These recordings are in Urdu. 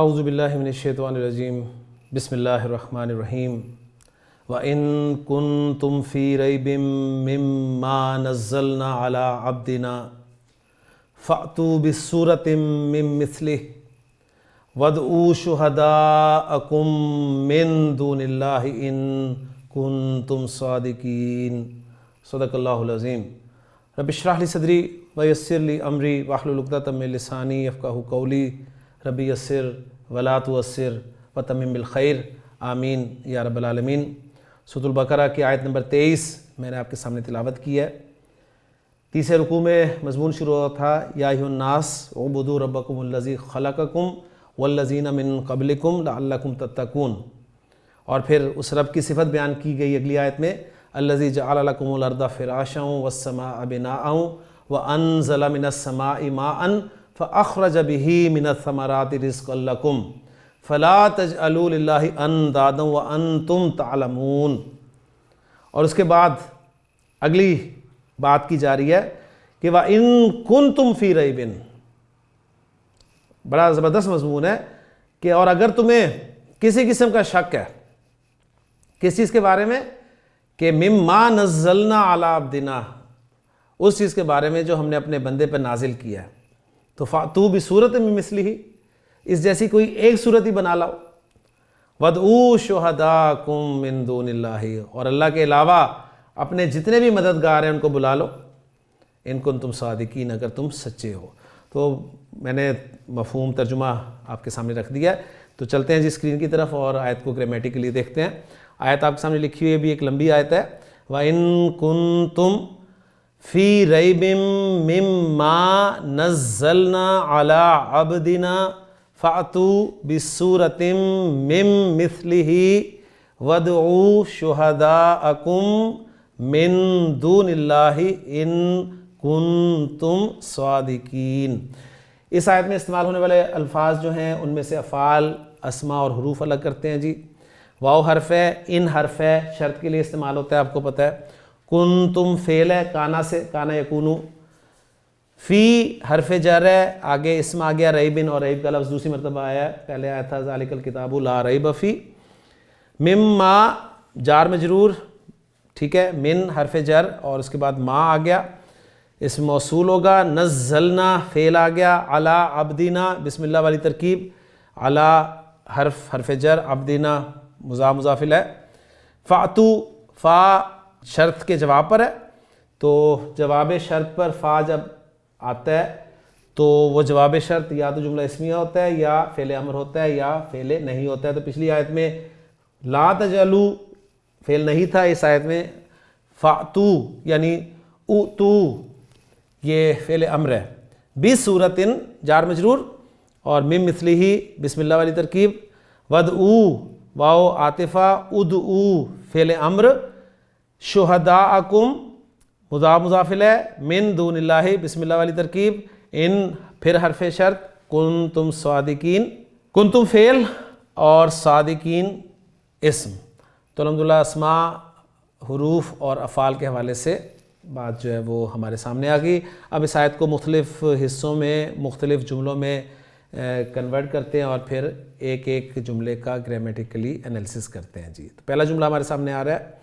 اعوذ باللہ من الشیطان الرجیم بسم اللہ الرحمن الرحیم وَإِن كُنتُمْ فِي رَيْبٍ مِّمَّا نَزَّلْنَا عَلَىٰ عَبْدِنَا فَأْتُوا بِسُورَةٍ مِّن مِّثْلِهِ وَادْعُوا شُهَدَاءَكُم مِّن دُونِ اللَّهِ إِن كُنتُمْ صَادِقِينَ صدق اللہ العظیم۔ رب اشرح لی صدری ویسر لی امری واحلل عقدۃ من لسانی یفقہوا قولی ربی یسر ولا تعسر وتمم بالخیر آمین یا رب العالمین۔ سورۃ البقرہ کی آیت نمبر 23 میں نے آپ کے سامنے تلاوت کی ہے۔ تیسرے رکوع میں مضمون شروع ہوا تھا یا ایھا الناس اعبدوا ربکم الذی خلقکم والذین من قبلکم لعلکم تتقون، اور پھر اس رب کی صفت بیان کی گئی اگلی آیت میں الذی جعل لکم الارض فراشا والسماء بناء وانزل من السماء ماء فاخرج به من الثمرات رزقا لکم فلا تجعلوا للہ اندادا وانتم تعلمون۔ اور اس کے بعد اگلی بات کی جا رہی ہے کہ وَإِن كُنتُمْ فِي رَيْبٍ، بڑا زبردست مضمون ہے کہ اور اگر تمہیں کسی قسم کا شک ہے کس چیز کے بارے میں کہ مِمَّا نَزَّلْنَا عَلَىٰ عَبْدِنَا، اس چیز کے بارے میں جو ہم نے اپنے بندے پر نازل کیا ہے، تو فَأْتُوا بِسُورَةٍ مِّن مِّثْلِهِ، اس جیسی کوئی ایک صورت ہی بنا لاؤ۔ وَادْعُوا شُهَدَاءَكُم مِّن دُونِ اللَّهِ، اور اللہ کے علاوہ اپنے جتنے بھی مددگار ہیں ان کو بلا لو، ان کنتم صادقین، اگر تم سچے ہو۔ تو میں نے مفہوم ترجمہ آپ کے سامنے رکھ دیا ہے، تو چلتے ہیں جی اسکرین کی طرف اور آیت کو گرامیٹیکلی دیکھتے ہیں۔ آیت آپ کے سامنے لکھی ہوئی ہے، بھی ایک لمبی آیت ہے۔ وَإِن كُنتُمْ فِي رَيْبٍ مِّمَّا نَزَّلْنَا عَلَىٰ عَبْدِنَا فَأْتُوا بِسُورَةٍ مِّن مِّثْلِهِ وَادْعُوا شُهَدَاءَكُم مِّن دُونِ اللَّهِ إِن كُنتُمْ صَادِقِينَ۔ اس آیت میں استعمال ہونے والے الفاظ جو ہیں ان میں سے افعال، اسماء اور حروف الگ کرتے ہیں جی۔ واو حرف ہے، ان حرف ہے، شرط کے لیے استعمال ہوتا ہے، آپ کو پتہ ہے۔ کنتم فعل ہے، کانا سے، کانا یکونو۔ فی حرف جر ہے، آگے اسم آ گیا ریبن، اور ریب کا لفظ دوسری مرتبہ آیا ہے، پہلے آیا تھا ذالک الکتاب لا ریب فی۔ مما جار مجرور، ٹھیک ہے، من حرف جر اور اس کے بعد ما آ گیا، اسم موصول ہوگا۔ نزلنا فعل آ گیا، علی عبدنا بسم اللہ والی ترکیب، علی حرف جر، عبدنا مضاف مضاف الیہ۔ فاتو، فا شرط کے جواب پر ہے، تو جواب شرط پر فا جب آتا ہے تو وہ جواب شرط یا تو جملہ اسمیہ ہوتا ہے یا فعل امر ہوتا ہے یا فعل نہیں ہوتا ہے۔ تو پچھلی آیت میں لا تجعلو فعل نہیں تھا، اس آیت میں فاتو یعنی اوتو یہ فعل امر ہے۔ بِصُورَةٍ جار مجرور، اور مِن مِّثْلِهِ بسم اللہ والی ترکیب۔ وَادْعُوا واو عاطفہ، ادعو فعل امر، شہداءکم مضاف مضاف الیہ، من دون اللہ بسم اللہ والی ترکیب، ان پھر حرف شرط، کنتم صادقین، کنتم فعل اور صادقین اسم۔ تو الحمدللہ اسماء، حروف اور افعال کے حوالے سے بات جو ہے وہ ہمارے سامنے آ گئی۔ اب اس آیت کو مختلف حصوں میں مختلف جملوں میں کنورٹ کرتے ہیں اور پھر ایک ایک جملے کا گرامیٹیکلی انالیسس کرتے ہیں جی۔ تو پہلا جملہ ہمارے سامنے آ رہا ہے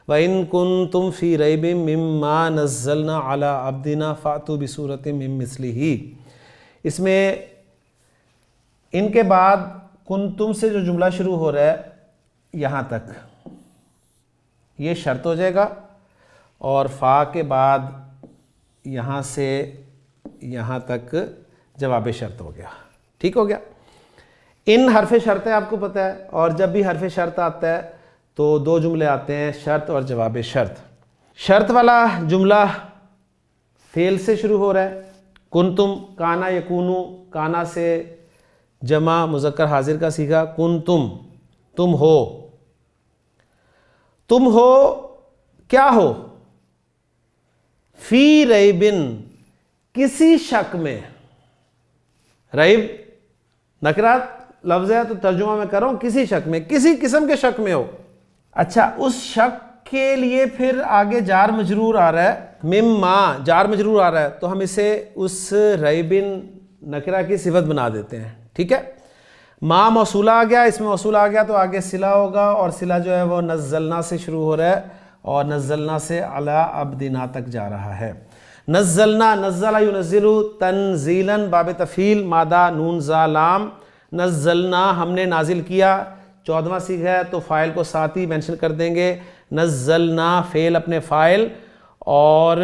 وَإِن كُنتُمْ فِي رَيْبٍ مِّمَّا نَزَّلْنَا عَلَىٰ عَبْدِنَا فَأْتُوا بِسُورَةٍ مِّن مِّثْلِهِ۔ اس میں ان کے بعد کنتم سے جو جملہ شروع ہو رہا ہے یہاں تک یہ شرط ہو جائے گا، اور فا کے بعد یہاں سے یہاں تک جواب شرط ہو گیا، ٹھیک ہو گیا۔ ان حرف شرط ہے، آپ کو پتہ ہے، اور جب بھی حرف شرط آتا ہے تو دو جملے آتے ہیں، شرط اور جواب شرط۔ شرط والا جملہ فعل سے شروع ہو رہا ہے، کنتم کانا یکونو، کانا سے جمع مذکر حاضر کا صیغہ، کنتم تم ہو، تم ہو کیا ہو، فی ریبن کسی شک میں، ریب نکرات لفظ ہے تو ترجمہ میں کر رہا ہوں، کسی شک میں، کسی قسم کے شک میں ہو۔ اچھا، اس شک کے لیے پھر آگے جار مجرور آ رہا ہے، مما جار مجرور آ رہا ہے، تو ہم اسے اس ریبن نکرہ کی صفت بنا دیتے ہیں، ٹھیک ہے۔ ما موصولہ آ گیا، اس میں موصول آ گیا تو آگے صلہ ہوگا، اور صلہ جو ہے وہ نزلنا سے شروع ہو رہا ہے اور نزلنا سے علی عبدنا تک جا رہا ہے۔ نزلنا، نزل ینزل تنزیلا، باب تفعیل، مادہ نون زا لام، نزلنا ہم نے نازل کیا، 14واں صیغہ ہے تو فاعل کو ساتھ ہی مینشن کر دیں گے، نزلنا فعل اپنے فاعل، اور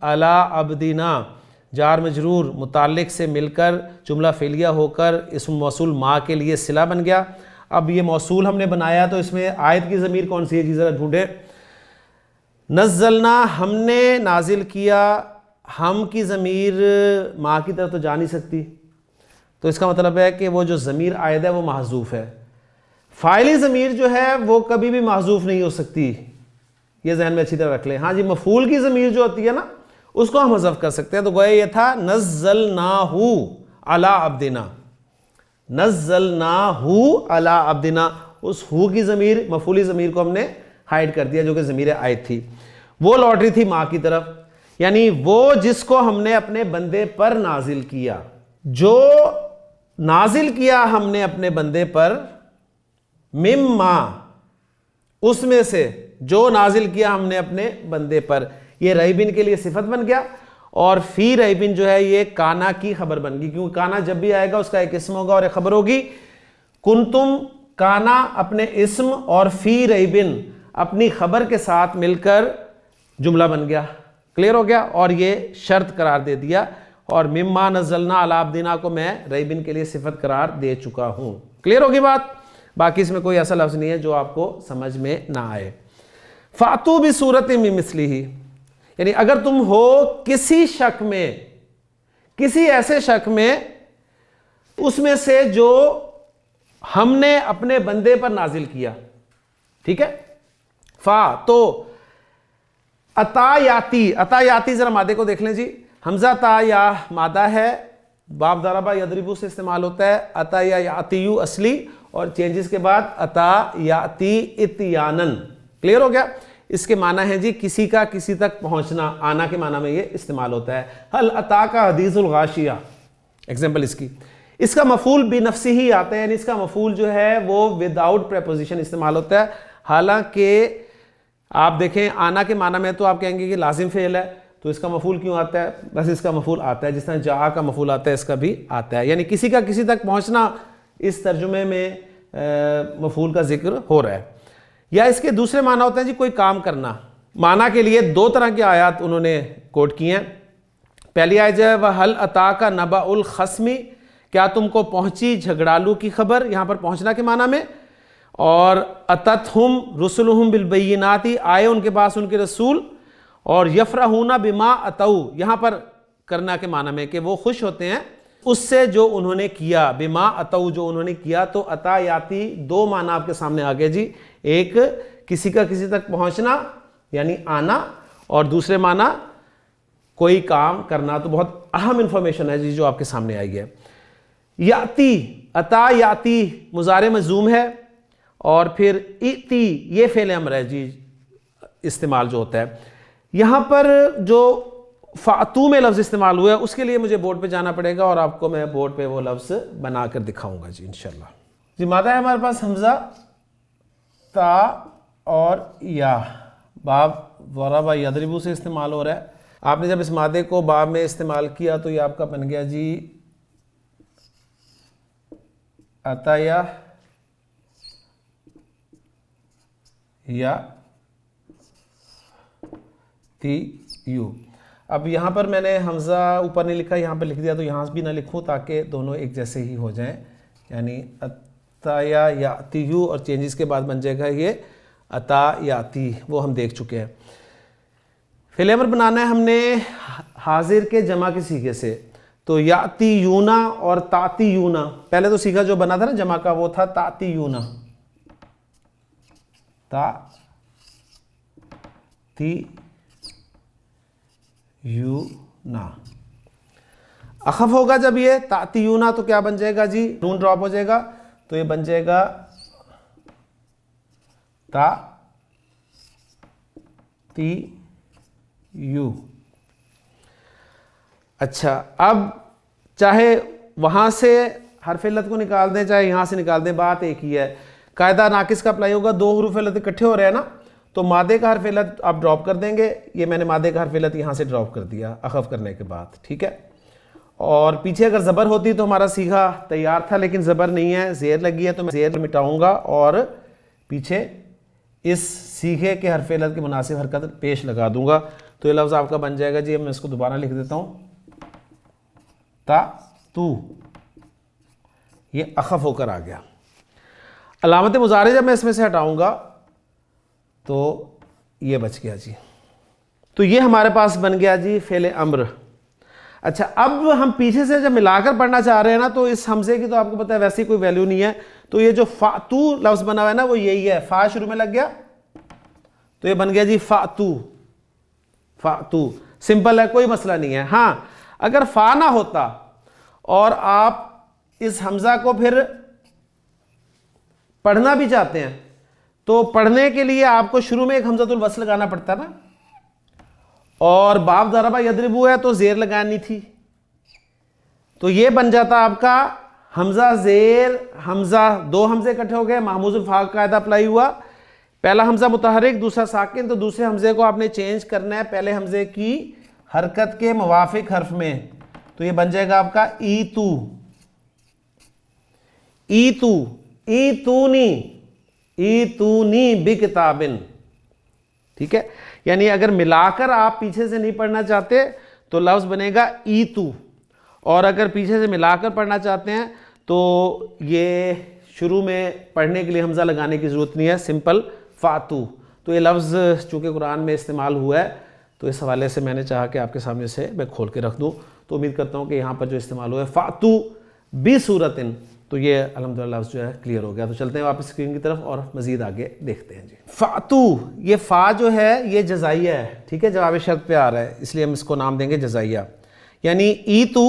علی عبدنا جار مجرور متعلق سے مل کر جملہ فعلیہ ہو کر اسم موصول ما کے لیے صلہ بن گیا۔ اب یہ موصول ہم نے بنایا تو اس میں آیت کی ضمیر کون سی ہے جی ذرا ڈھونڈیں۔ نزلنا ہم نے نازل کیا، ہم کی ضمیر ما کی طرف تو جا نہیں سکتی، تو اس کا مطلب ہے کہ وہ جو ضمیر عائد ہے وہ محذوف ہے۔ فاعلی ضمیر جو ہے وہ کبھی بھی محذوف نہیں ہو سکتی، یہ ذہن میں اچھی طرح رکھ لیں۔ ہاں جی، مفعول کی ضمیر جو ہوتی ہے نا اس کو ہم حذف کر سکتے ہیں، تو گویا یہ تھا نزلناہ علی عبدنا، نزلناہ علی عبدنا، اس ہو کی ضمیر مفعولی ضمیر کو ہم نے ہائیڈ کر دیا جو کہ ضمیر عائد تھی، وہ لوٹ رہی تھی ماں کی طرف، یعنی وہ جس کو ہم نے اپنے بندے پر نازل کیا، جو نازل کیا ہم نے اپنے بندے پر، مما اس میں سے، جو نازل کیا ہم نے اپنے بندے پر، یہ ریبن کے لیے صفت بن گیا، اور فی ریبن جو ہے یہ کانا کی خبر بن گئی، کیونکہ کانا جب بھی آئے گا اس کا ایک اسم ہوگا اور ایک خبر ہوگی۔ کنتم کانا اپنے اسم اور فی ریبن اپنی خبر کے ساتھ مل کر جملہ بن گیا، کلیئر ہو گیا، اور یہ شرط قرار دے دیا، اور مما نزلنا علی عبدنا کو میں ریبن کے لیے صفت قرار دے چکا ہوں۔ کلیئر ہوگی بات؟ باقی اس میں کوئی ایسا لفظ نہیں ہے جو آپ کو سمجھ میں نہ آئے۔ فَأْتُوا بِصُورَةٍ مِّن مِّثْلِهِ، یعنی اگر تم ہو کسی شک میں، کسی ایسے شک میں، اس میں سے جو ہم نے اپنے بندے پر نازل کیا، ٹھیک ہے، فا تو اتا یاتی، اتا یاتی ذرا مادے کو دیکھ لیں جی، حمزہ تا یا مادہ ہے، باب ضربہ یضربو سے استعمال ہوتا ہے، اتا یا یاتیو اصلی، اور چینجز کے بعد اتا یاتی اتیانن، کلیئر ہو گیا؟ اس کے معنی ہے جی کسی کا کسی تک پہنچنا، آنا کے معنی میں یہ استعمال ہوتا ہے۔ حل اتا کا حدیث الغاشیہ، ایگزامپل اس کی، اس کا مفعول بنفسی ہی آتا ہے، یعنی اس کا مفعول جو ہے وہ وداؤٹ پریپوزیشن استعمال ہوتا ہے، حالانکہ آپ دیکھیں آنا کے معنی میں تو آپ کہیں گے کہ لازم فعل ہے، تو اس کا مفعول کیوں آتا ہے؟ بس اس کا مفعول آتا ہے، جس طرح جا کا مفعول آتا ہے اس کا بھی آتا ہے، یعنی کسی کا کسی تک پہنچنا اس ترجمے میں مفعول کا ذکر ہو رہا ہے۔ یا اس کے دوسرے معنی ہوتے ہیں جی کوئی کام کرنا، معنی کے لیے دو طرح کی آیات انہوں نے کوٹ کی ہیں۔ پہلی آیت جو ہے وَهَلْ أَتَاكَ نَبَأُ الْخَصْمِ، کیا تم کو پہنچی جھگڑالو کی خبر، یہاں پر پہنچنا کے معنی میں، اور أَتَتْهُمْ رُسُلُهُمْ بِالْبَيِّنَاتِ، آئے ان کے پاس ان کے رسول، اور يَفْرَحُونَ بِمَا أَتَوْا، یہاں پر کرنا کے معنی میں کہ وہ خوش ہوتے ہیں اس سے جو انہوں نے کیا، بما اتو جو انہوں نے کیا، تو عطا یاتی دو معنی آپ کے سامنے آ گئے جی، ایک کسی کا کسی تک پہنچنا یعنی آنا، اور دوسرے معنی کوئی کام کرنا، تو بہت اہم انفارمیشن ہے جی جو آپ کے سامنے آئی ہے۔ یاتی، عطا یاتی مضارع مجزوم ہے، اور پھر ایتی یہ فعل امر ہے جی استعمال جو ہوتا ہے۔ یہاں پر جو فاتو میں لفظ استعمال ہوا ہے اس کے لیے مجھے بورڈ پہ جانا پڑے گا، اور آپ کو میں بورڈ پہ وہ لفظ بنا کر دکھاؤں گا جی انشاءاللہ۔ جی مادہ ہے ہمارے پاس حمزہ، تا اور یا، باب ضرب یضرب سے استعمال ہو رہا ہے۔ آپ نے جب اس مادے کو باب میں استعمال کیا تو یہ آپ کا بن گیا جی عطایا یا تی یو۔ اب یہاں پر میں نے حمزہ اوپر نہیں لکھا، یہاں پہ لکھ دیا، تو یہاں بھی نہ لکھوں تاکہ دونوں ایک جیسے ہی ہو جائیں، یعنی عطایا یاتیو، اور چینجز کے بعد بن جائے گا یہ عطا یاتی، وہ ہم دیکھ چکے ہیں۔ فعل امر بنانا ہے ہم نے حاضر کے جمع کے صیغے سے، تو یاتی یونا اور تاتی یونا، پہلے تو صیغہ جو بنا تھا نا جمع کا وہ تھا تاتی یونا، تاتی یونا، اخف ہوگا جب یہ تاتی یونا تو کیا بن جائے گا جی، نون ڈراپ ہو جائے گا تو یہ بن جائے گا تا تی یو۔ اچھا، اب چاہے وہاں سے حرف علت کو نکال دیں چاہے یہاں سے نکال دیں، بات ایک ہی ہے. قاعدہ ناقص کا اپلائی ہوگا، 2 حروف علت اکٹھے ہو رہے ہیں نا، تو مادے کا حرف علت آپ ڈراپ کر دیں گے. یہ میں نے مادے کا حرف علت یہاں سے ڈراپ کر دیا اخف کرنے کے بعد، ٹھیک ہے. اور پیچھے اگر زبر ہوتی تو ہمارا سیغہ تیار تھا، لیکن زبر نہیں ہے، زیر لگی ہے، تو میں زیر مٹاؤں گا اور پیچھے اس سیغے کے حرف علت کے مناسب حرکت پیش لگا دوں گا. تو یہ لفظ آپ کا بن جائے گا جی. میں اس کو دوبارہ لکھ دیتا ہوں، تا تو، یہ اخف ہو کر آ گیا. علامت مضارع جب میں اس میں سے ہٹاؤں گا تو یہ بچ گیا جی. تو یہ ہمارے پاس بن گیا جی فعل امر. اچھا، اب ہم پیچھے سے جب ملا کر پڑھنا چاہ رہے ہیں نا، تو اس حمزے کی تو آپ کو پتہ ہے ویسی کوئی ویلیو نہیں ہے. تو یہ جو فاتو لفظ بنا ہوا ہے نا، وہ یہی ہے، فا شروع میں لگ گیا تو یہ بن گیا جی فاتو. فاتو سمپل ہے، کوئی مسئلہ نہیں ہے. ہاں اگر فا نہ ہوتا اور آپ اس حمزہ کو پھر پڑھنا بھی چاہتے ہیں تو پڑھنے کے لیے آپ کو شروع میں ایک حمزۃ الوصل لگانا پڑتا نا، اور باب ضربہ یضربو ہے تو زیر لگانی تھی. تو یہ بن جاتا آپ کا حمزہ زیر حمزہ، 2 حمزے اکٹھے ہو گئے، محموز الفاء کا قاعدہ اپلائی ہوا. پہلا حمزہ متحرک، دوسرا ساکن، تو دوسرے حمزے کو آپ نے چینج کرنا ہے پہلے حمزے کی حرکت کے موافق حرف میں. تو یہ بن جائے گا آپ کا ایتو. ایتو، ایتونی، ایتونی بکتابن، ٹھیک ہے. یعنی اگر ملا کر آپ پیچھے سے نہیں پڑھنا چاہتے تو لفظ بنے گا ایتو، اور اگر پیچھے سے ملا کر پڑھنا چاہتے ہیں تو یہ شروع میں پڑھنے کے لیے حمزہ لگانے کی ضرورت نہیں ہے، سمپل فاتو. تو یہ لفظ چونکہ قرآن میں استعمال ہوا ہے تو اس حوالے سے میں نے چاہا کہ آپ کے سامنے سے میں کھول کے رکھ دوں. تو امید کرتا ہوں کہ یہاں پر جو استعمال ہوا ہے فاتو بصورتن، تو یہ الحمدللہ لفظ جو ہے کلیئر ہو گیا. تو چلتے ہیں واپس اسکرین کی طرف اور مزید آگے دیکھتے ہیں جی. فاتو، یہ فا جو ہے یہ جزائیہ ہے، ٹھیک ہے، جواب شرط پہ آ رہا ہے، اس لیے ہم اس کو نام دیں گے جزائیہ. یعنی ایتو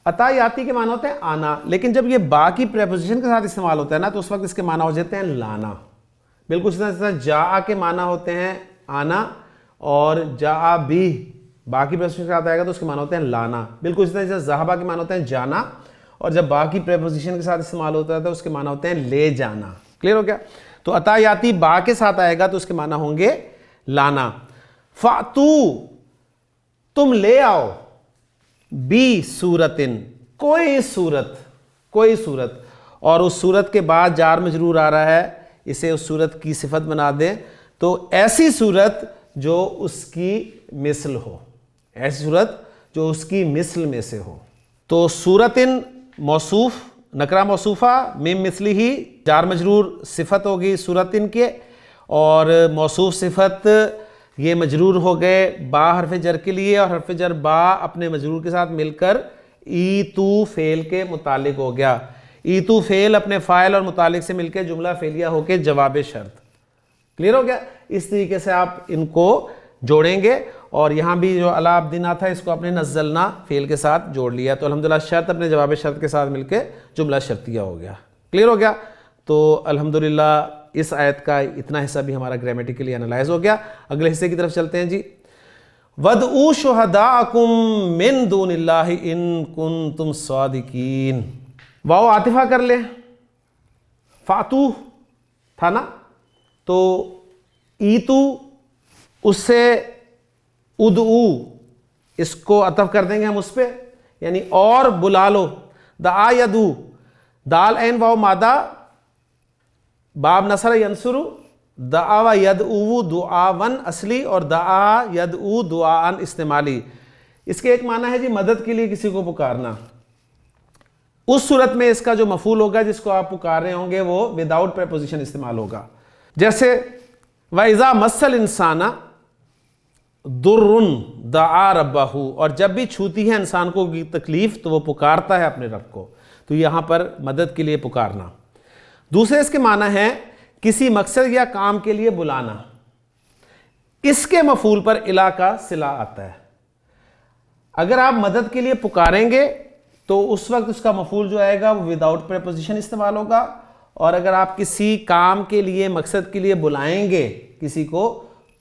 عطا یاتی کے معنی ہوتے ہیں آنا، لیکن جب یہ با کی پریپوزیشن کے ساتھ استعمال ہوتا ہے نا تو اس وقت اس کے معنی ہو جاتے ہیں لانا. بالکل اسی طرح جا کے معنی ہوتے ہیں آنا، اور جا بھی با کی پریپوزیشن کے ساتھ آئے گا تو اس کے معنی ہوتے ہیں لانا. بالکل اسی طرح ذہبہ کے معنی ہوتے ہیں جانا، اور جب با کی پریپوزیشن کے ساتھ استعمال ہوتا ہے تو اس کے معنی ہوتے ہیں لے جانا. کلیئر ہو گیا؟ تو عطا یاتی با کے ساتھ آئے گا تو اس کے معنی ہوں گے لانا. فاتو، تم لے آؤ، بی صورتن، کوئی صورت، کوئی صورت، اور اس صورت کے بعد جار مجرور آ رہا ہے، اسے اس صورت کی صفت بنا دیں تو ایسی صورت جو اس کی مثل ہو، ایسی صورت جو اس کی مثل میں سے ہو. تو صورتن موصوف نکرہ موصوفہ، مم مثلی ہی جار مجرور صفت ہوگی صورتن کے، اور موصوف صفت یہ مجرور ہو گئے با حرف جر کے لیے، اور حرف جر با اپنے مجرور کے ساتھ مل کر ایتو فعل کے متعلق ہو گیا. ایتو فعل اپنے فاعل اور متعلق سے مل کے جملہ فعلیہ ہو کے جواب شرط. کلیئر ہو گیا؟ اس طریقے سے آپ ان کو جوڑیں گے، اور یہاں بھی جو الا عبدنا تھا اس کو اپنے نزلنا فعل کے ساتھ جوڑ لیا، تو الحمدللہ شرط اپنے جواب شرط کے ساتھ مل کے جملہ شرطیہ ہو گیا. کلیئر ہو گیا؟ تو الحمدللہ اس آیت کا اتنا حصہ بھی ہمارا گرامیٹیکلی انالائز ہو گیا. اگلے حصے کی طرف چلتے ہیں جی. وَادْعُوا شُهَدَاءَكُم مِّن دُونِ اللَّهِ إِن كُنتُمْ صَادِقِينَ. واو عاطفہ کر لیں، فاتو تھا نا، تو ایتو اس سے ادعو اس کو عطف کر دیں گے ہم اس پہ، یعنی اور بلا لو. دعا یدعو، دال عین واو مادہ، باب نصر ینصر، دعا یدعو دعاون اصلی، اور دعا یدعو دعاءن استعمالی. اس کے ایک معنی ہے جی مدد کے لیے کسی کو پکارنا. اس صورت میں اس کا جو مفعول ہوگا جس کو آپ پکار رہے ہوں گے وہ وداؤٹ پریپوزیشن استعمال ہوگا. جیسے وَإِذَا مَسَّ الْإِنسَانَ ضُرٌّ دَعَا رَبَّهُ، اور جب بھی چھوتی ہے انسان کو تکلیف تو وہ پکارتا ہے اپنے رب کو. تو یہاں پر مدد کے لیے پکارنا. دوسرے اس کے معنی ہے کسی مقصد یا کام کے لیے بلانا. اس کے مفعول پر الا کا صلہ آتا ہے. اگر آپ مدد کے لیے پکاریں گے تو اس وقت اس کا مفعول جو آئے گا وہ وداؤٹ پریپوزیشن استعمال ہوگا، اور اگر آپ کسی کام کے لیے مقصد کے لیے بلائیں گے کسی کو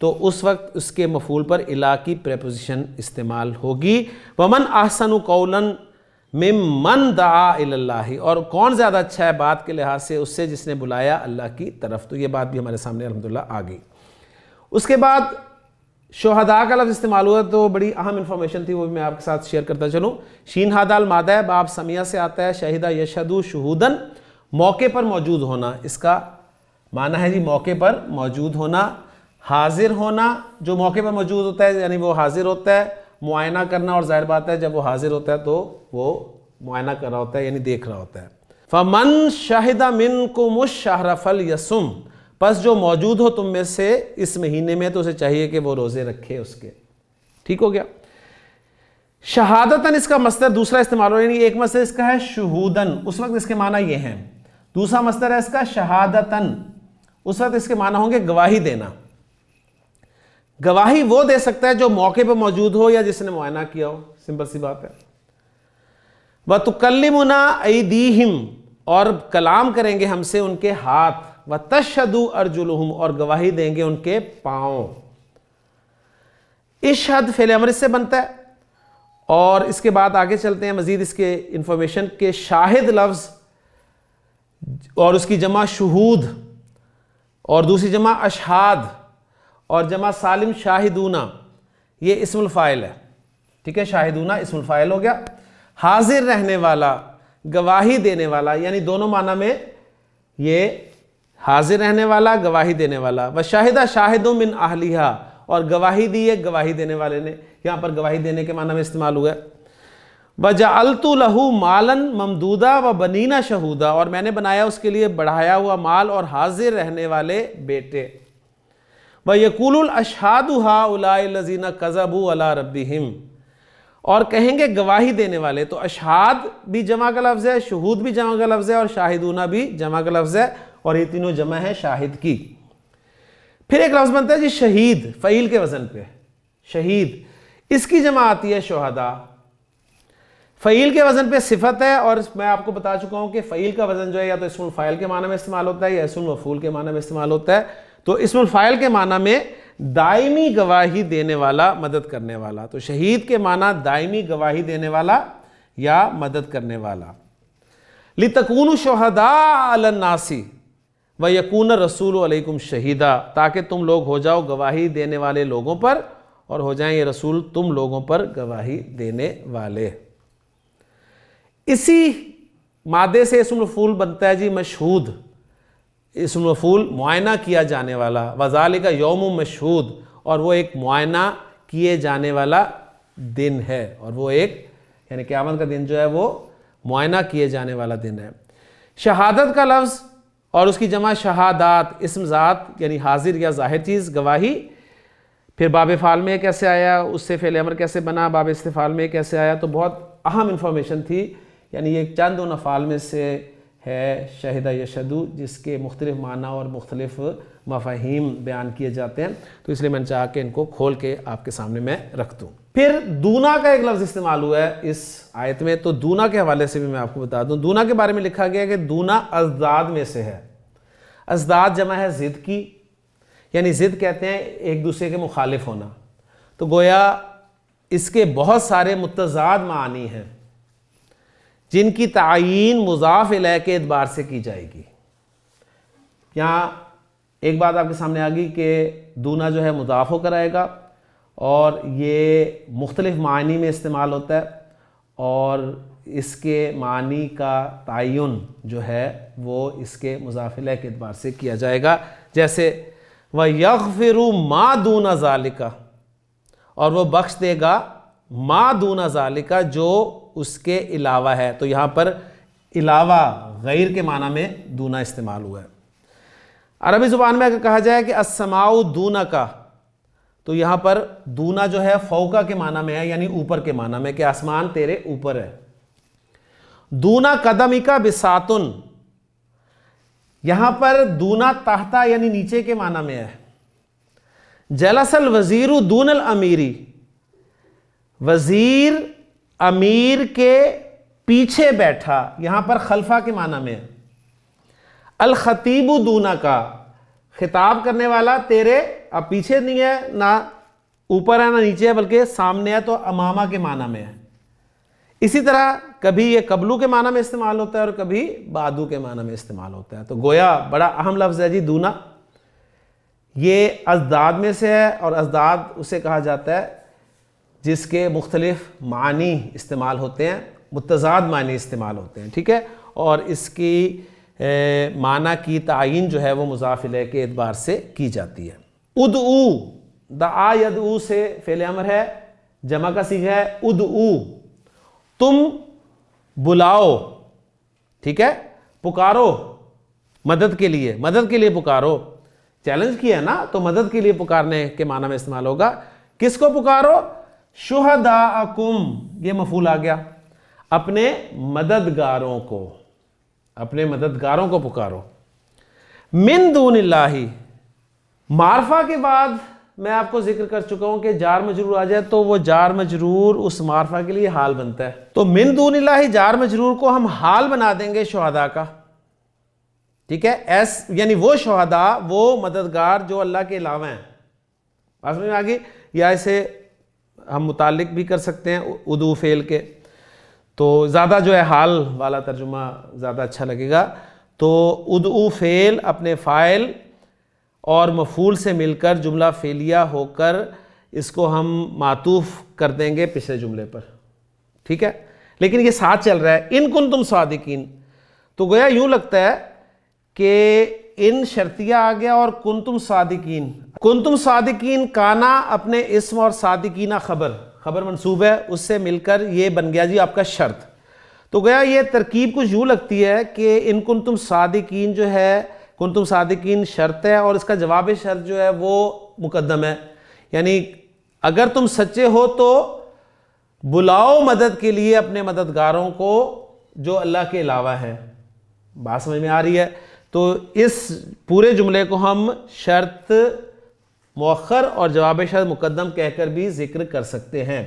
تو اس وقت اس کے مفعول پر الا کی پریپوزیشن استعمال ہوگی. وَمَنْ أَحْسَنُ قَوْلًا ممن دعا الی اللہ، اور کون زیادہ اچھا ہے بات کے لحاظ سے اس سے جس نے بلایا اللہ کی طرف. تو یہ بات بھی ہمارے سامنے الحمدللہ آ گئی. اس کے بعد شہداء کا لفظ استعمال ہوا تو بڑی اہم انفارمیشن تھی، وہ بھی میں آپ کے ساتھ شیئر کرتا چلوں. شین ہادہ المادہ ہے، باب سمیہ سے آتا ہے. شہیدہ یشہدو شہودن، موقع پر موجود ہونا. اس کا معنی ہے جی موقع پر موجود ہونا، حاضر ہونا. جو موقع پر موجود ہوتا ہے یعنی وہ حاضر ہوتا ہے. معائنہ کرنا، اور ظاہر بات ہے جب وہ حاضر ہوتا ہے تو وہ معائنہ کر رہا ہوتا ہے یعنی دیکھ رہا ہوتا ہے. فَمَن شَهِدَ مِنْكُمُ الشَّهْرَ فَلْيَصُمْ، پس جو موجود ہو تم میں سے اس مہینے میں تو اسے چاہیے کہ وہ روزے رکھے اس کے. ٹھیک ہو گیا. شہادتاً اس کا مصدر دوسرا استعمال ہو، یعنی ایک مصدر اس کا ہے شہودن، اس وقت اس کے معنی یہ ہیں. دوسرا مصدر ہے اس کا شہادتاً، اس وقت اس کے معنی ہوں گے گواہی دینا. گواہی وہ دے سکتا ہے جو موقع پہ موجود ہو یا جس نے معائنہ کیا ہو. سمپل سی بات ہے. وَتُكَلِّمُنَا أَيْدِيهِمْ، اور کلام کریں گے ہم سے ان کے ہاتھ. وَتَشْهَدُ أَرْجُلُهُمْ، اور گواہی دیں گے ان کے پاؤں. اشہد فعل امر اس سے بنتا ہے. اور اس کے بعد آگے چلتے ہیں مزید اس کے انفارمیشن کے. شاہد لفظ اور اس کی جمع شہود، اور دوسری جمع اشہاد، اور جمع سالم شاہدونہ، یہ اسم الفاعل ہے. ٹھیک ہے، شاہدونہ اسم الفاعل ہو گیا. حاضر رہنے والا، گواہی دینے والا، یعنی دونوں معنی میں یہ حاضر رہنے والا، گواہی دینے والا. وَشَهِدَ شَاهِدٌ مِّنْ أَهْلِهَا، اور گواہی دی ہے گواہی دینے والے نے. یہاں پر گواہی دینے کے معنی میں استعمال ہوا ہے. وَجَعَلْتُ لَهُ مَالًا مَمْدُودًا وَبَنِينَ شَهُودًا، اور میں نے بنایا اس کے لیے بڑھایا ہوا مال اور حاضر رہنے والے بیٹے. وَيَقُولُ الْأَشْهَادُ هَؤُلَاءِ الَّذِينَ كَذَبُوا عَلَىٰ رَبِّهِمْ، اور کہیں گے گواہی دینے والے. تو اشہاد بھی جمع کا لفظ ہے، شہود بھی جمع کا لفظ ہے، اور شاہدونہ بھی جمع کا لفظ ہے، اور یہ تینوں جمع ہے شاہد کی. پھر ایک لفظ بنتا ہے جی شہید، فعیل کے وزن پہ. شہید اس کی جمع آتی ہے شہداء. فعیل کے وزن پہ صفت ہے، اور میں آپ کو بتا چکا ہوں کہ فعیل کا وزن جو ہے یا تو اسم الفاعل کے معنی میں استعمال ہوتا ہے یا اسم المفعول کے معنی میں استعمال ہوتا ہے. تو اسم الفاعل کے معنی میں دائمی گواہی دینے والا، مدد کرنے والا. تو شہید کے معنی دائمی گواہی دینے والا یا مدد کرنے والا. لِتَكُونُوا شُهَدَاءَ عَلَى النَّاسِ وَيَكُونَ الرَّسُولُ عَلَيْكُمْ شَهِيدًا، تاکہ تم لوگ ہو جاؤ گواہی دینے والے لوگوں پر، اور ہو جائیں یہ رسول تم لوگوں پر گواہی دینے والے. اسی مادے سے اسم مفعول بنتا ہے جی مشہود. اسم مفعول معائنہ کیا جانے والا. وَذَلِكَ يَوْمٌ مَشْهُودٌ، اور وہ ایک معائنہ کیے جانے والا دن ہے، اور وہ ایک یعنی قیامت کا دن جو ہے وہ معائنہ کیے جانے والا دن ہے. شہادت کا لفظ اور اس کی جمع شہادات، اسم ذات یعنی حاضر یا ظاہر چیز، گواہی. پھر باب فعل میں کیسے آیا، اس سے فعل امر کیسے بنا، باب استفعال میں کیسے آیا. تو بہت اہم انفارمیشن تھی. یعنی یہ چند ان افعال میں سے ہے شہدہ یشہدو، جس کے مختلف معنی اور مختلف مفاہیم بیان کیے جاتے ہیں. تو اس لیے میں نے چاہا کہ ان کو کھول کے آپ کے سامنے میں رکھ دوں. پھر دونا کا ایک لفظ استعمال ہوا ہے اس آیت میں. تو دونا کے حوالے سے بھی میں آپ کو بتا دوں. دونا کے بارے میں لکھا گیا کہ دونا ازداد میں سے ہے. ازداد جمع ہے ضد کی، یعنی ضد کہتے ہیں ایک دوسرے کے مخالف ہونا. تو گویا اس کے بہت سارے متضاد معانی ہیں جن کی تعیین مضاف الیہ کے اعتبار سے کی جائے گی. یہاں ایک بات آپ کے سامنے آ گئی کہ دونا جو ہے مضاف ہو کر آئے گا، اور یہ مختلف معنی میں استعمال ہوتا ہے، اور اس کے معنی کا تعین جو ہے وہ اس کے مضاف الیہ کے اعتبار سے کیا جائے گا. جیسے وَيَغْفِرُ مَا دُونَ ذَلِكَ، اور وہ بخش دے گا ما دون ذالک، جو اس کے علاوہ ہے. تو یہاں پر علاوہ غیر کے معنی میں دونا استعمال ہوا ہے. عربی زبان میں اگر کہا جائے کہ السماء دونک، تو یہاں پر دونا جو ہے فوقہ کے معنی میں ہے، یعنی اوپر کے معنی میں، کہ آسمان تیرے اوپر ہے. دونا قدمک بساتن، یہاں پر دونا تحتا یعنی نیچے کے معنی میں ہے. جلس الوزیر دون الامیری، وزیر امیر کے پیچھے بیٹھا، یہاں پر خلفہ کے معنی میں ہے. الخطیب دونا کا، خطاب کرنے والا تیرے اب پیچھے نہیں ہے، نہ اوپر ہے نہ نیچے ہے، بلکہ سامنے ہے، تو امامہ کے معنی میں ہے. اسی طرح کبھی یہ قبلو کے معنی میں استعمال ہوتا ہے اور کبھی بعدو کے معنی میں استعمال ہوتا ہے. تو گویا بڑا اہم لفظ ہے جی دونا. یہ ازداد میں سے ہے اور ازداد اسے کہا جاتا ہے جس کے مختلف معنی استعمال ہوتے ہیں, متضاد معنی استعمال ہوتے ہیں, ٹھیک ہے, اور اس کی معنی کی تعین جو ہے وہ مضاف الیہ کے اعتبار سے کی جاتی ہے. ادعو, دعا یدعو سے فعل امر ہے, جمع کا صیغہ ہے ادعو, تم بلاؤ, ٹھیک ہے, پکارو مدد کے لیے, مدد کے لیے پکارو, چیلنج کیا ہے نا تو مدد کے لیے پکارنے کے معنی میں استعمال ہوگا. کس کو پکارو؟ شہداءکم, یہ مفعول آ گیا, اپنے مددگاروں کو, اپنے مددگاروں کو پکارو. من دون اللہ, معرفہ کے بعد میں آپ کو ذکر کر چکا ہوں کہ جار مجرور آ جائے تو وہ جار مجرور اس معرفہ کے لیے حال بنتا ہے. تو من دون اللہ جار مجرور کو ہم حال بنا دیں گے شہداء کا, ٹھیک ہے, یعنی وہ شہداء, وہ مددگار جو اللہ کے علاوہ ہیں. بات سمجھ میں آگئی؟ یا اسے ہم متعلق بھی کر سکتے ہیں ادعو فعل کے, تو زیادہ جو ہے حال والا ترجمہ زیادہ اچھا لگے گا. تو ادعو فعل اپنے فاعل اور مفعول سے مل کر جملہ فعلیہ ہو کر اس کو ہم معطوف کر دیں گے پچھلے جملے پر, ٹھیک ہے, لیکن یہ ساتھ چل رہا ہے ان کنتم صادقین. تو گویا یوں لگتا ہے کہ ان شرطیہ آ گیا اور کنتم صادقین. کنتم صادقین کانا اپنے اسم اور صادقینہ خبر منصوب ہے, اس سے مل کر یہ بن گیا جی آپ کا شرط. تو گویا یہ ترکیب کچھ یوں لگتی ہے کہ ان کنتم صادقین جو ہے, کنتم صادقین شرط ہے اور اس کا جواب شرط جو ہے وہ مقدم ہے. یعنی اگر تم سچے ہو تو بلاؤ مدد کے لیے اپنے مددگاروں کو جو اللہ کے علاوہ ہیں. بات سمجھ میں آ رہی ہے؟ تو اس پورے جملے کو ہم شرط مؤخر اور جواب شرط مقدم کہہ کر بھی ذکر کر سکتے ہیں.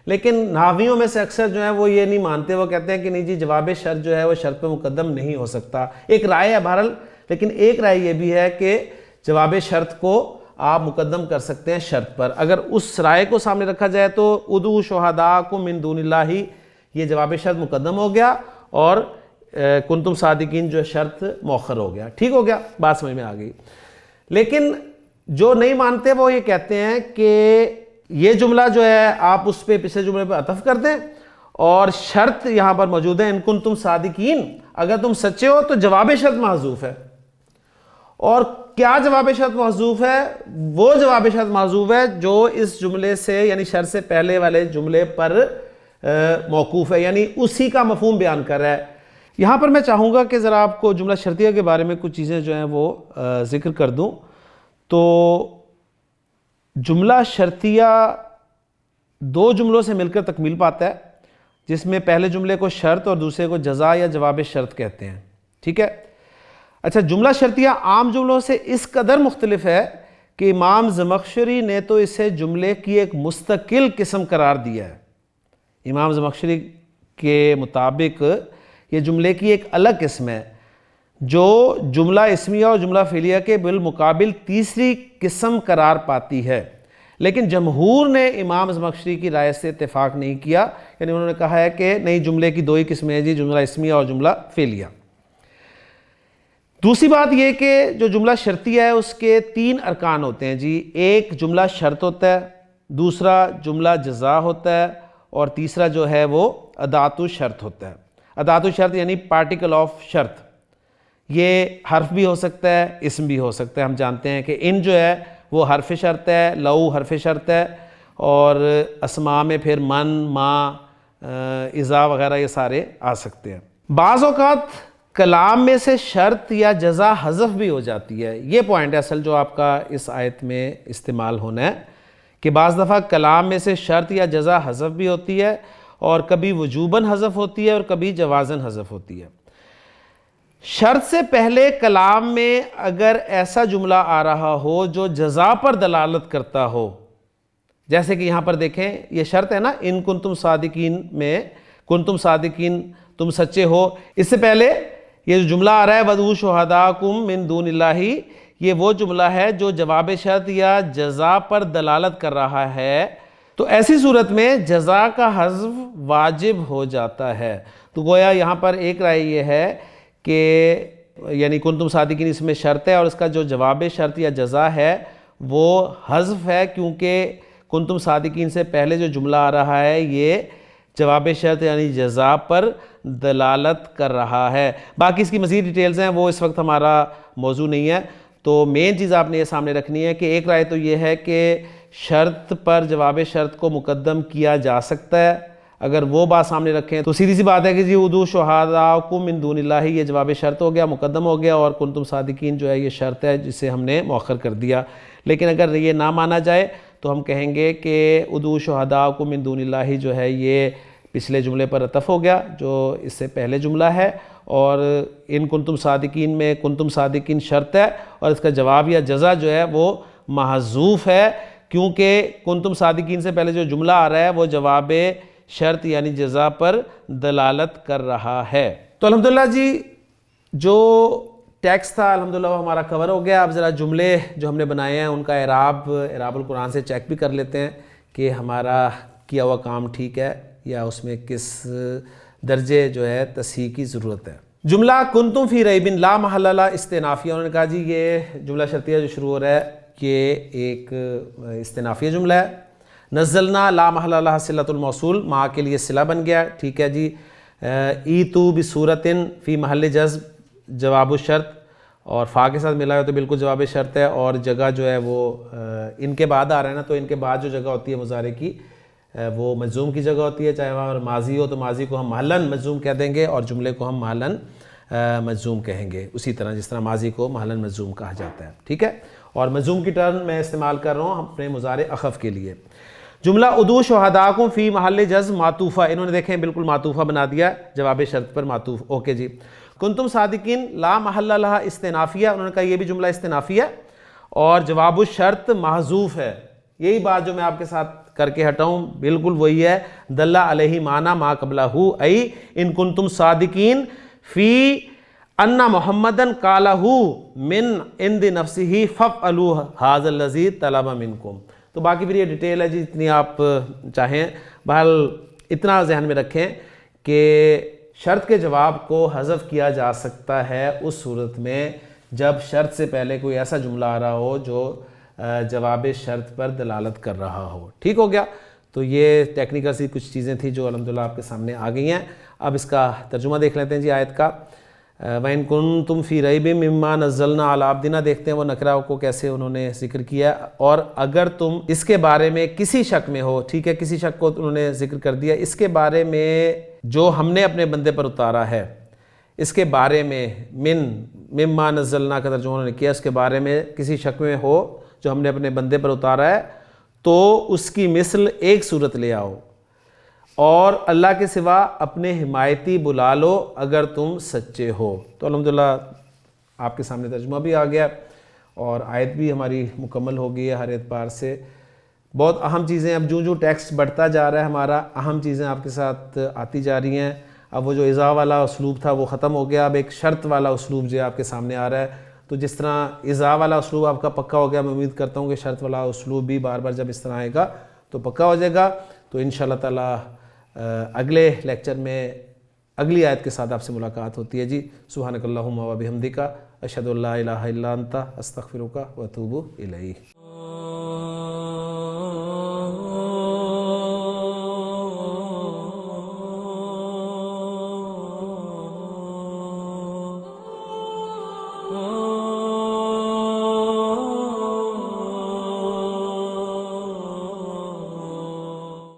لیکن نحویوں میں سے اکثر جو ہیں وہ یہ نہیں مانتے, وہ کہتے ہیں کہ نہیں جی جواب شرط جو ہے وہ شرط پہ مقدم نہیں ہو سکتا. ایک رائے ہے بہرحال, لیکن ایک رائے یہ بھی ہے کہ جواب شرط کو آپ مقدم کر سکتے ہیں شرط پر. اگر اس رائے کو سامنے رکھا جائے تو ادعوا شہداءکم من دون اللہ, یہ جواب شرط مقدم ہو گیا اور کنتم صادقین جو شرط مؤخر ہو گیا. ٹھیک ہو گیا, بات سمجھ میں آ گئی. لیکن جو نہیں مانتے وہ یہ کہتے ہیں کہ یہ جملہ جو ہے آپ اس پہ پچھلے جملے پہ عطف کر دیں اور شرط یہاں پر موجود ہے ان کنتم صادقین, اگر تم سچے ہو تو جواب شرط محذوف ہے. اور کیا جواب شرط محذوف ہے؟ وہ جواب شرط محذوف ہے جو اس جملے سے یعنی شرط سے پہلے والے جملے پر موقوف ہے, یعنی اسی کا مفہوم بیان کر رہا ہے. یہاں پر میں چاہوں گا کہ ذرا آپ کو جملہ شرطیہ کے بارے میں کچھ چیزیں جو ہیں وہ ذکر کر دوں. تو جملہ شرطیہ دو جملوں سے مل کر تکمیل پاتا ہے, جس میں پہلے جملے کو شرط اور دوسرے کو جزا یا جواب شرط کہتے ہیں, ٹھیک ہے. اچھا, جملہ شرطیہ عام جملوں سے اس قدر مختلف ہے کہ امام زمخشری نے تو اسے جملے کی ایک مستقل قسم قرار دیا ہے. امام زمخشری کے مطابق یہ جملے کی ایک الگ قسم ہے جو جملہ اسمیہ اور جملہ فعلیہ کے بالمقابل تیسری قسم قرار پاتی ہے. لیکن جمہور نے امام زمخشری کی رائے سے اتفاق نہیں کیا, یعنی انہوں نے کہا ہے کہ نہیں, جملے کی دو ہی قسمیں ہیں جی, جملہ اسمیہ اور جملہ فعلیہ. دوسری بات یہ کہ جو جملہ شرطیہ ہے اس کے تین ارکان ہوتے ہیں جی. ایک جملہ شرط ہوتا ہے, دوسرا جملہ جزا ہوتا ہے, اور تیسرا جو ہے وہ اداۃ الشرط ہوتا ہے. اداۃ الشرط یعنی پارٹیکل آف شرط. یہ حرف بھی ہو سکتا ہے, اسم بھی ہو سکتا ہے. ہم جانتے ہیں کہ ان جو ہے وہ حرف شرط ہے, لو حرف شرط ہے, اور اسماء میں پھر من, ما, اذا وغیرہ یہ سارے آ سکتے ہیں. بعض اوقات کلام میں سے شرط یا جزا حذف بھی ہو جاتی ہے. یہ پوائنٹ ہے اصل جو آپ کا اس آیت میں استعمال ہونا ہے کہ بعض دفعہ کلام میں سے شرط یا جزا حذف بھی ہوتی ہے, اور کبھی وجوباً حذف ہوتی ہے اور کبھی جوازاً حذف ہوتی ہے. شرط سے پہلے کلام میں اگر ایسا جملہ آ رہا ہو جو جزا پر دلالت کرتا ہو, جیسے کہ یہاں پر دیکھیں یہ شرط ہے نا, ان کنتم صادقین میں کنتم صادقین تم سچے ہو. اس سے پہلے یہ جو جملہ آ رہا ہے وَادْعُوا شُهَدَاءَكُم مِّن دُونِ اللَّهِ, یہ وہ جملہ ہے جو جواب شرط یا جزا پر دلالت کر رہا ہے. تو ایسی صورت میں جزا کا حذف واجب ہو جاتا ہے۔ تو گویا یہاں پر ایک رائے یہ ہے کہ یعنی کنتم صادقین اس میں شرط ہے، اور اس کا جو جواب شرط یا جزا ہے وہ حذف ہے، کیونکہ کنتم صادقین سے پہلے جو جملہ آ رہا ہے یہ جواب شرط یعنی جزا پر دلالت کر رہا ہے۔ باقی اس کی مزید ڈیٹیلز ہیں، وہ اس وقت ہمارا موضوع نہیں ہے۔ تو مین چیز آپ نے یہ سامنے رکھنی ہے کہ ایک رائے تو یہ ہے کہ شرط پر جواب شرط کو مقدم کیا جا سکتا ہے، اگر وہ بات سامنے رکھیں تو سیدھی سی بات ہے کہ جی ادعوا شہداءکم من دون اللہ، یہ جواب شرط ہو گیا، مقدم ہو گیا، اور کنتم صادقین جو ہے یہ شرط ہے جسے ہم نے مؤخر کر دیا۔ لیکن اگر یہ نہ مانا جائے تو ہم کہیں گے کہ ادعوا شہداءکم من دون اللہ جو ہے یہ پچھلے جملے پر عطف ہو گیا جو اس سے پہلے جملہ ہے، اور ان کنتم صادقین میں کنتم صادقین شرط ہے، اور اس کا جواب یا جزا جو ہے وہ محذوف ہے، کیونکہ کنتم صادقین سے پہلے جو جملہ آ رہا ہے وہ جواب شرط یعنی جزا پر دلالت کر رہا ہے۔ تو الحمدللہ جی جو ٹیکسٹ تھا الحمدللہ وہ ہمارا کور ہو گیا۔ اب ذرا جملے جو ہم نے بنائے ہیں ان کا اعراب القرآن سے چیک بھی کر لیتے ہیں کہ ہمارا کیا ہوا کام ٹھیک ہے یا اس میں کس درجے جو ہے تصحیح کی ضرورت ہے۔ جملہ کنتم فی ریب لا محل لہ استئنافیہ، انہوں نے کہا جی یہ جملہ شرطیہ جو شروع ہو رہا ہے یہ ایک استئنافیہ جملہ ہے۔ نزلنا لا محل لہ صلۃ الموصول، ماں کے لیے صلہ بن گیا، ٹھیک ہے جی۔ ایتو بصورت فی محل جزم جواب الشرط، اور فا کے ساتھ ملا ہے تو بالکل جواب شرط ہے، اور جگہ جو ہے وہ ان کے بعد آ رہا ہے نا، تو ان کے بعد جو جگہ ہوتی ہے مضارع کی وہ مجزوم کی جگہ ہوتی ہے، چاہے وہاں ماضی ہو تو ماضی کو ہم محلاً مجزوم کہہ دیں گے اور جملے کو ہم محلاً مجزوم کہیں گے، اسی طرح جس طرح ماضی کو محلاً مجزوم کہا جاتا ہے، ٹھیک ہے۔ اور مجزوم کی ٹرم میں استعمال کر رہا ہوں اپنے مضارع اخف کے لیے۔ جملہ ادعوا شہداءکم فی محل جزم معطوفہ، انہوں نے دیکھیں بالکل معطوفہ بنا دیا جواب شرط پر معطوف، اوکے جی۔ کنتم صادقین لا محل لہا استئنافیہ، انہوں نے کہا یہ بھی جملہ استئنافیہ اور جواب الشرط محذوف ہے۔ یہی بات جو میں آپ کے ساتھ کر کے ہٹاؤں بالکل وہی ہے، دل علیہ معنی ما قبلہ ای ان کنتم صادقین فی ان محمدن قالہ من عند نفسہ فافعلوا ھذا الذی طلب منکم۔ تو باقی پھر یہ ڈیٹیل ہے جی اتنی آپ چاہیں، بہرحال اتنا ذہن میں رکھیں کہ شرط کے جواب کو حذف کیا جا سکتا ہے اس صورت میں جب شرط سے پہلے کوئی ایسا جملہ آ رہا ہو جو جواب شرط پر دلالت کر رہا ہو، ٹھیک ہو گیا۔ تو یہ ٹیکنیکل سی کچھ چیزیں تھیں جو الحمدللہ آپ کے سامنے آ گئی ہیں۔ اب اس کا ترجمہ دیکھ لیتے ہیں جی آیت کا۔ وَإِن كُنتُمْ فِي رَيْبٍ مِّمَّا نَزَّلْنَا عَلَىٰ عَبْدِنَا، دیکھتے ہیں وہ نکرہ کو کیسے انہوں نے ذکر کیا، اور اگر تم اس کے بارے میں کسی شک میں ہو، ٹھیک ہے کسی شک کو انہوں نے ذکر کر دیا، اس کے بارے میں جو ہم نے اپنے بندے پر اتارا ہے، اس کے بارے میں مما نزلنا کا ترجمہ انہوں نے کیا، اس کے بارے میں کسی شک میں ہو جو ہم نے اپنے بندے پر اتارا ہے تو اس کی مثل ایک صورت لے آؤ، اور اللہ کے سوا اپنے حمایتی بلا لو اگر تم سچے ہو۔ تو الحمدللہ آپ کے سامنے ترجمہ بھی آ گیا اور آیت بھی ہماری مکمل ہو گئی ہے ہر اعتبار سے۔ بہت اہم چیزیں اب جو ٹیکسٹ بڑھتا جا رہا ہے ہمارا، اہم چیزیں آپ کے ساتھ آتی جا رہی ہیں۔ اب وہ جو اذا والا اسلوب تھا وہ ختم ہو گیا، اب ایک شرط والا اسلوب جو آپ کے سامنے آ رہا ہے۔ تو جس طرح اذا والا اسلوب آپ کا پکا ہو گیا، میں امید کرتا ہوں کہ شرط والا اسلوب بھی بار بار جب اس طرح آئے گا تو پکا ہو جائے گا۔ تو انشاءاللہ تعالی اگلے لیکچر میں اگلی آیت کے ساتھ آپ سے ملاقات ہوتی ہے جی۔ سبحانک اللہم و بحمدک، اشہد ان لا الہ الا انت، استغفرک و اتوب الیک۔